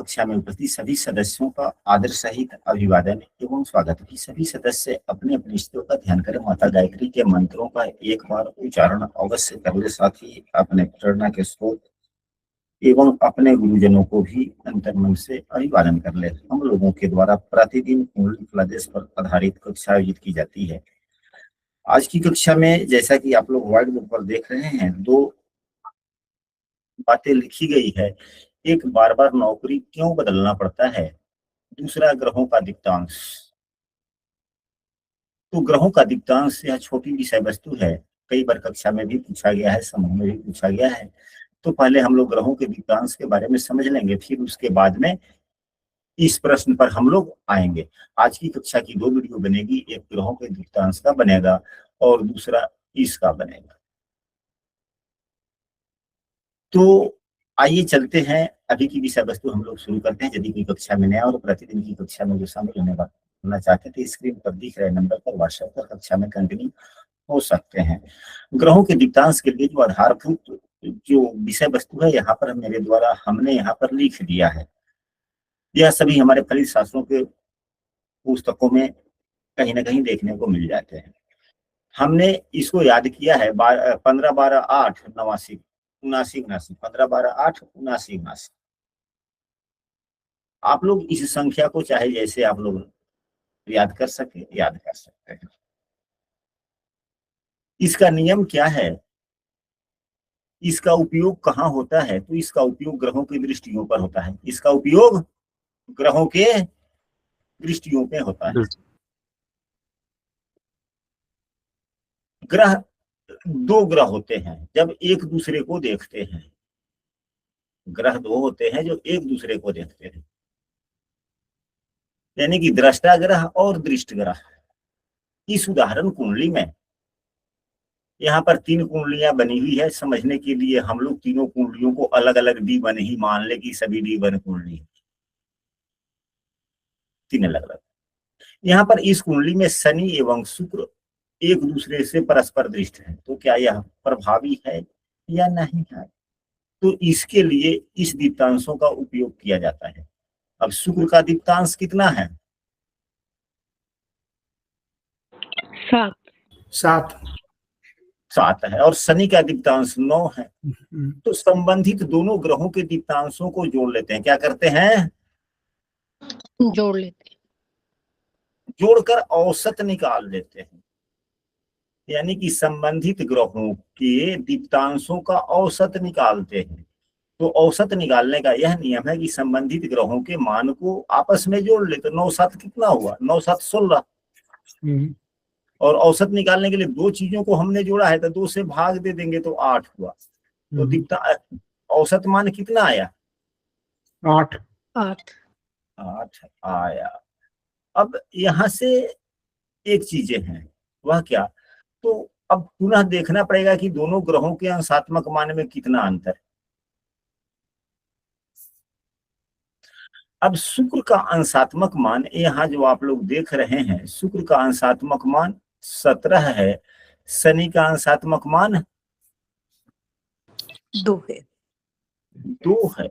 कक्षा में उपस्थित सभी सदस्यों का आदर सहित अभिवादन एवं स्वागत है। सभी सदस्य अपने अपने इष्टों का ध्यान करें। माता गायत्री के मंत्रों का एक बार उच्चारण अवश्य करें, साथ ही अपने प्रेरणा के स्रोत एवं अपने गुरुजनों को भी अंतर्मन से अभिवादन कर ले। हम लोगों के द्वारा प्रतिदिन कुंडली फलादेश पर आधारित कक्षा आयोजित की जाती है। आज की कक्षा में जैसा कि आप लोग व्हाइट बोर्ड पर देख रहे हैं, दो बातें लिखी गई है। एक, बार बार नौकरी क्यों बदलना पड़ता है। दूसरा, ग्रहों का दिक्तांश। तो ग्रहों का दिक्तांश यह छोटी विषय वस्तु है, कई बार कक्षा में भी पूछा गया है, समूह में भी पूछा गया है। तो पहले हम लोग ग्रहों के दिक्तांश के बारे में समझ लेंगे, फिर उसके बाद में इस प्रश्न पर हम लोग आएंगे। आज की कक्षा की दो वीडियो बनेगी, एक ग्रहों के दिक्तांश का बनेगा और दूसरा इसका बनेगा। तो आइए चलते हैं, अभी की विषय वस्तु हम लोग शुरू करते हैं। यदि कोई कक्षा में नया और प्रतिदिन की कक्षा में जो शामिल होना चाहते थे, स्क्रीन पर दिख रहे नंबर पर व्हाट्सएप पर कक्षा में कंटिन्यू हो सकते हैं। ग्रहों के दिक्तांश के लिए जो आधारभूत जो विषय वस्तु है, यहाँ पर हमने यहाँ पर लिख दिया है। यह सभी हमारे फलित शास्त्रों के पुस्तकों में कहीं ना कहीं देखने को मिल जाते हैं। हमने इसको याद किया है 15 12 8 89 79 79, 15 12 8 79 79। आप लोग इस संख्या को चाहे जैसे आप लोग याद कर सकते हैं। इसका नियम क्या है, इसका उपयोग कहाँ होता है, तो इसका उपयोग ग्रहों की दृष्टियों पर होता है। इसका उपयोग ग्रहों के दृष्टियों पे होता है। ग्रह, दो ग्रह होते हैं जब एक दूसरे को देखते हैं। ग्रह दो होते हैं जो एक दूसरे को देखते हैं, यानी कि दृष्टा ग्रह और दृष्ट ग्रह। इस उदाहरण कुंडली में यहाँ पर तीन कुंडलियां बनी हुई है। समझने के लिए हम लोग तीनों कुंडलियों को अलग अलग D1 ही मान ले कि सभी D1 कुंडली, तीन अलग अलग। यहाँ पर इस कुंडली में शनि एवं शुक्र एक दूसरे से परस्पर दृष्ट है, तो क्या यह प्रभावी है या नहीं है। तो इसके लिए इस दीप्तांशों का उपयोग किया जाता है। अब शुक्र का दीप्तांश कितना है? 7 है और शनि का दीप्तांश 9 है। तो संबंधित दोनों ग्रहों के दीप्तांशों को जोड़ लेते हैं। क्या करते हैं? जोड़ लेते हैं, जोड़कर औसत निकाल लेते हैं। यानी कि संबंधित ग्रहों के दीप्तांशों का औसत निकालते हैं। तो औसत निकालने का यह नियम है कि संबंधित ग्रहों के मान को आपस में जोड़ लेते। 9 7 कितना हुआ? 9 7 16। और औसत निकालने के लिए दो चीजों को हमने जोड़ा है, तो 2 से भाग दे देंगे तो 8 हुआ। तो दिखता औसत मान कितना आया? 8 आया। अब यहां से एक चीजें हैं, वह क्या? तो अब पुनः देखना पड़ेगा कि दोनों ग्रहों के अंशात्मक मान में कितना अंतर है। अब शुक्र का अंशात्मक मान यहाँ जो आप लोग देख रहे हैं, शुक्र का अंशात्मक मान 17 है। शनि का अंशात्मक मान 2 है। 2 है।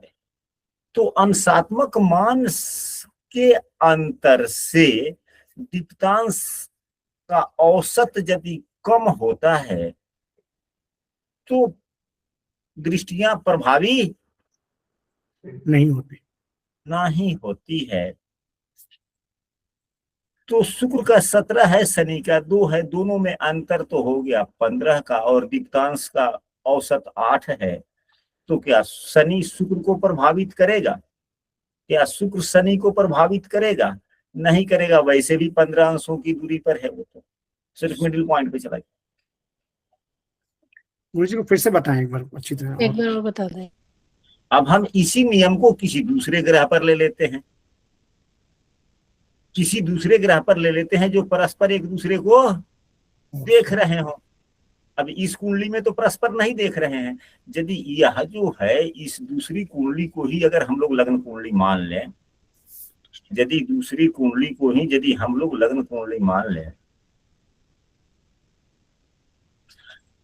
तो अंशात्मक मान के अंतर से दीप्तांश का औसत यदि कम होता है तो दृष्टियां प्रभावी नहीं होती है। तो शुक्र का 17 है, शनि का 2 है, दोनों में अंतर तो हो गया 15 का, और दीप्तांश का औसत 8 है। तो क्या शनि शुक्र को प्रभावित करेगा? क्या शुक्र शनि को प्रभावित करेगा? नहीं करेगा। वैसे भी 15 अंशों की दूरी पर है, वो तो सिर्फ मिडिल पॉइंट पे चला गया। मुझे को फिर से बताएं एक बार अच्छी तरह। एक बार और बता दें। अब हम इसी नियम को किसी दूसरे ग्रह पर ले लेते हैं, किसी दूसरे ग्रह पर ले लेते हैं जो परस्पर एक दूसरे को देख रहे हो। अब इस कुंडली में तो परस्पर नहीं देख रहे हैं। यदि यह जो है इस दूसरी कुंडली को ही अगर हम लोग लग्न कुंडली मान लें, यदि दूसरी कुंडली को ही यदि हम लोग लग्न कुंडली मान लें,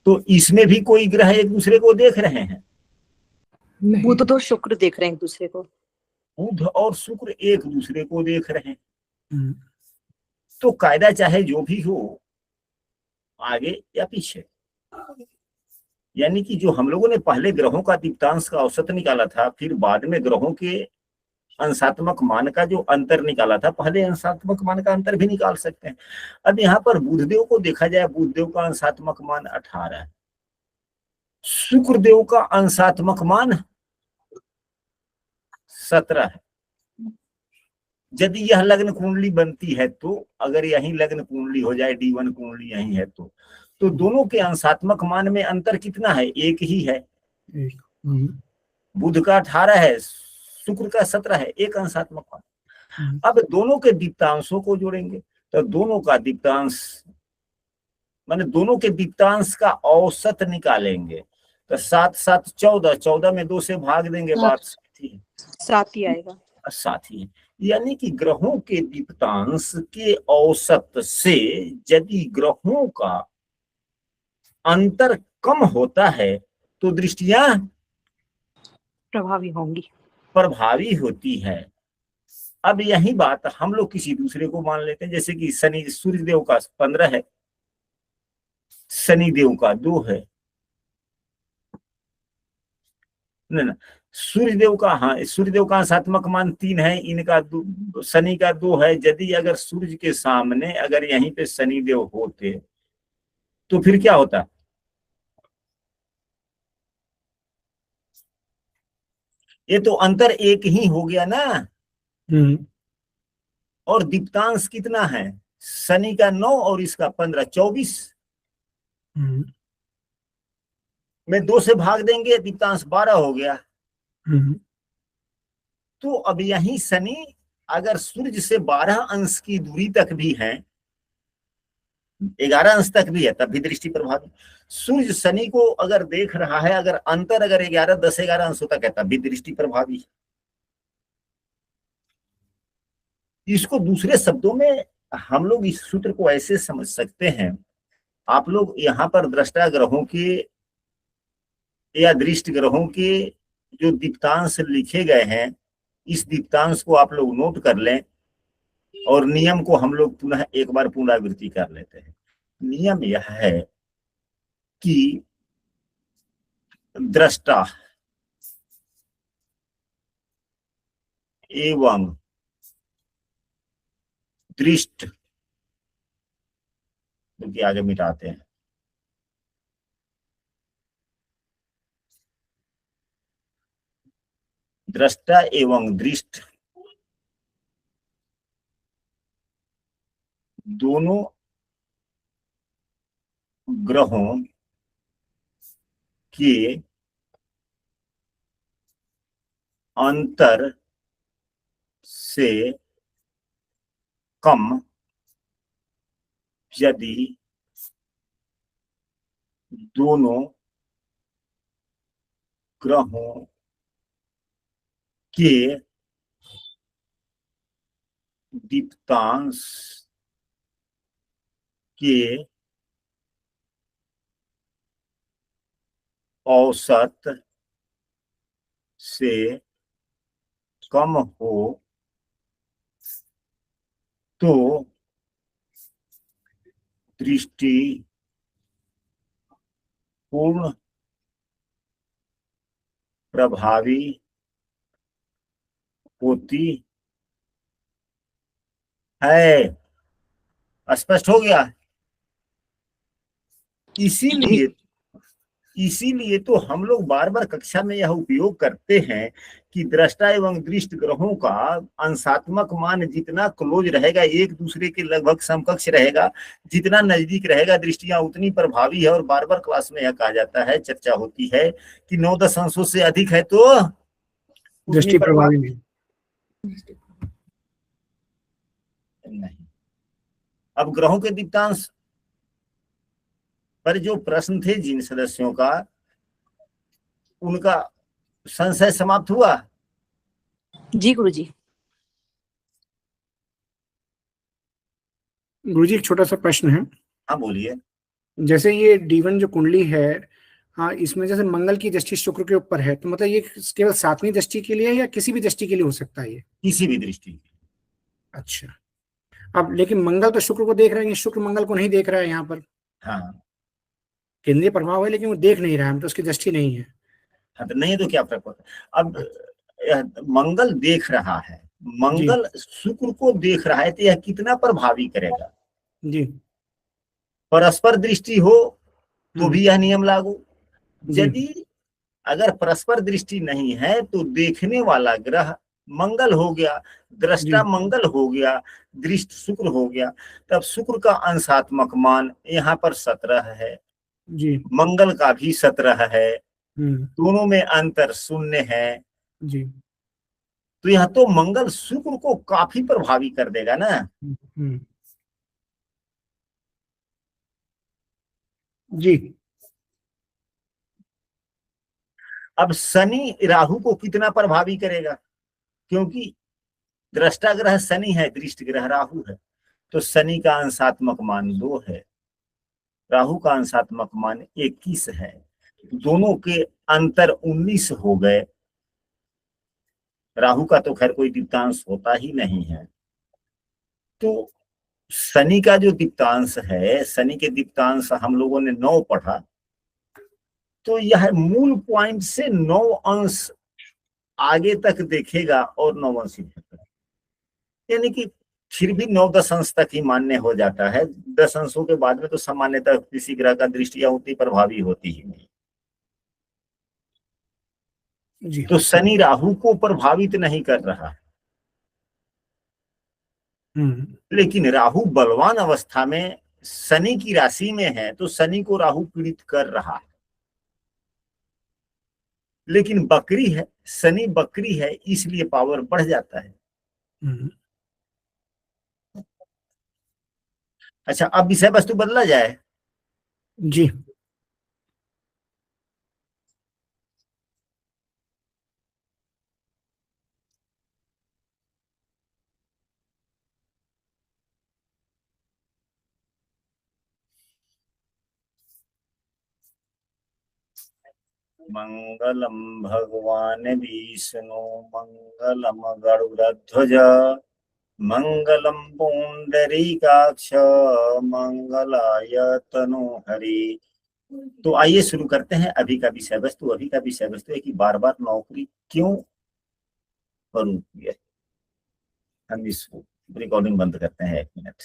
तो इसमें भी कोई ग्रह एक दूसरे को देख रहे हैं? वो तो शुक्र देख रहे हैं एक दूसरे को। बुध और शुक्र एक दूसरे को देख रहे हैं, हम्म, तो कायदा चाहे जो भी हो, आगे या पीछे, यानी कि जो हम लोगों ने पहले ग्रहों का दीप्तांश का औसत निकाला था, फिर बाद में ग्रहों के अंशात्मक मान का जो अंतर निकाला था, पहले अंशात्मक मान का अंतर भी निकाल सकते हैं। अब यहाँ पर बुधदेव को देखा जाए, बुधदेव का अंशात्मक मान 18 है, शुक्रदेव का अंशात्मक मान 17 है। यदि यह लग्न कुंडली बनती है तो, अगर यही लग्न कुंडली हो जाए, D1 कुंडली यही है तो दोनों के अंशात्मक मान में अंतर कितना है? एक ही है। एक, बुध का 18 है, शुक्र का 17 है, एक अंशात्मक मान। अब दोनों के दीप्तांशों को जोड़ेंगे तो दोनों का दीप्तांश, माने दोनों के दीप्तांश का औसत निकालेंगे तो 7 7 14, 14 में 2 से भाग देंगे, बात साथ ही आएगा, साथ ही। यानी कि ग्रहों के दीप्तांश के औसत से यदि ग्रहों का अंतर कम होता है तो दृष्टियां प्रभावी होंगी, प्रभावी होती है। अब यही बात हम लोग किसी दूसरे को मान लेते हैं, जैसे कि शनि, सूर्य देव का 15 है, शनि देव का 2 है, ना सूर्य देव का, हाँ सूर्य देव का अंशात्मक मान 3 है, इनका शनि का 2 है। यदि अगर सूर्य के सामने अगर यहीं पे शनि देव होते तो फिर क्या होता? ये तो अंतर एक ही हो गया ना। और दीप्तांश कितना है? शनि का 9 और इसका 15, 24 में 2 से भाग देंगे, दीप्तांश 12 हो गया। तो अब यही शनि अगर सूर्य से 12 अंश की दूरी तक भी है, 11 अंश तक भी है, तब भी दृष्टि प्रभावी। सूर्य शनि को अगर देख रहा है, अगर अंतर अगर 11, 10, 11 अंशों तक है, तब भी दृष्टि प्रभावी। इसको दूसरे शब्दों में हम लोग इस सूत्र को ऐसे समझ सकते हैं, आप लोग यहाँ पर दृष्टा ग्रहों के या दृष्ट ग्रहों के जो दीप्तांश लिखे गए हैं, इस दीप्तांश को आप लोग नोट कर लें और नियम को हम लोग पुनः एक बार पुनरावृत्ति कर लेते हैं। नियम यह है कि दृष्टा एवं दृष्ट, क्योंकि आगे मिटाते हैं, दृष्टा एवं दृष्ट दोनों ग्रहों के अंतर से कम यदि दोनों ग्रहों के दीप्तांश के औसत से कम हो तो दृष्टि पूर्ण प्रभावी होती है। स्पष्ट हो गया? इसीलिए तो हम लोग बार बार कक्षा में यह उपयोग करते हैं कि दृष्टा एवं दृष्ट ग्रहों का अंशात्मक मान जितना क्लोज रहेगा, एक दूसरे के लगभग समकक्ष रहेगा, जितना नजदीक रहेगा, दृष्टियां उतनी प्रभावी है। और बार बार क्लास में यह कहा जाता है, चर्चा होती है कि 9-10 अंशों से अधिक है तो दृष्टि प्रभावी नहीं। अब ग्रहों के दीप्तांश पर जो प्रश्न थे जिन सदस्यों का, उनका संशय समाप्त हुआ? जी गुरुजी। गुरुजी एक छोटा सा प्रश्न है। हाँ बोलिए। जैसे ये D1 जो कुंडली है हाँ, इसमें जैसे मंगल की दृष्टि शुक्र के ऊपर है, तो मतलब ये केवल 7वीं दृष्टि के लिए है या किसी भी दृष्टि के लिए हो सकता है ये? किसी भी दृष्टि। अच्छा। अब लेकिन मंगल तो शुक्र को देख रहे हैं, शुक्र मंगल को नहीं देख रहा है यहाँ पर। हाँ केंद्रीय प्रभाव है लेकिन वो देख नहीं रहा है, तो उसकी दृष्टि नहीं है। हाँ, तो नहीं तो क्या फर्क पड़ता है? अब मंगल देख रहा है, मंगल शुक्र को देख रहा है, तो यह कितना प्रभावी करेगा? जी परस्पर दृष्टि हो तो भी यह नियम लागू। जी यदि अगर परस्पर दृष्टि नहीं है तो देखने वाला ग्रह मंगल हो गया, दृष्टा जी मंगल हो गया, दृष्ट शुक्र हो गया, तब शुक्र का अंशात्मक मान यहाँ पर 17 है, जी मंगल का भी 17 है, हम्म दोनों में अंतर 0 है। जी तो यह तो मंगल शुक्र को काफी प्रभावी कर देगा ना। हम्म जी अब शनि राहु को कितना प्रभावी करेगा? क्योंकि दृष्टा ग्रह शनि है, दृष्ट ग्रह राहु है, तो शनि का अंशात्मक मान 2 है, राहु का अंशात्मक मान 21 है, दोनों के अंतर 19 हो गए। राहु का तो खैर कोई दीप्तांश होता ही नहीं है। तो शनि का जो दीप्तांश है, शनि के दीप्तांश हम लोगों ने 9 पढ़ा, तो यह मूल पॉइंट से 9 अंश आगे तक देखेगा और 9 अंश इधर तक, यानी कि फिर भी 9-10 अंश तक ही मान्य हो जाता है। 10 अंशों के बाद में तो सामान्यतः किसी ग्रह का दृष्टियां उतनी प्रभावी होती ही नहीं। जी तो शनि राहु को प्रभावित नहीं कर रहा, लेकिन राहु बलवान अवस्था में शनि की राशि में है, तो शनि को राहु पीड़ित कर रहा है। लेकिन बकरी है, शनि बकरी है, इसलिए पावर बढ़ जाता है। अच्छा, अब विषय वस्तु बदला जाए। जी मंगलम भगवान विष्णु मंगलम गरुड़ध्वज मंगलम पुंडरीकाक्ष मंगलाय तनोहरि। तो आइए शुरू करते हैं अभी का विषय वस्तु। अभी का विषय वस्तु है कि बार बार नौकरी क्यों करूं। हम इस रिकॉर्डिंग बंद करते हैं 1 मिनट।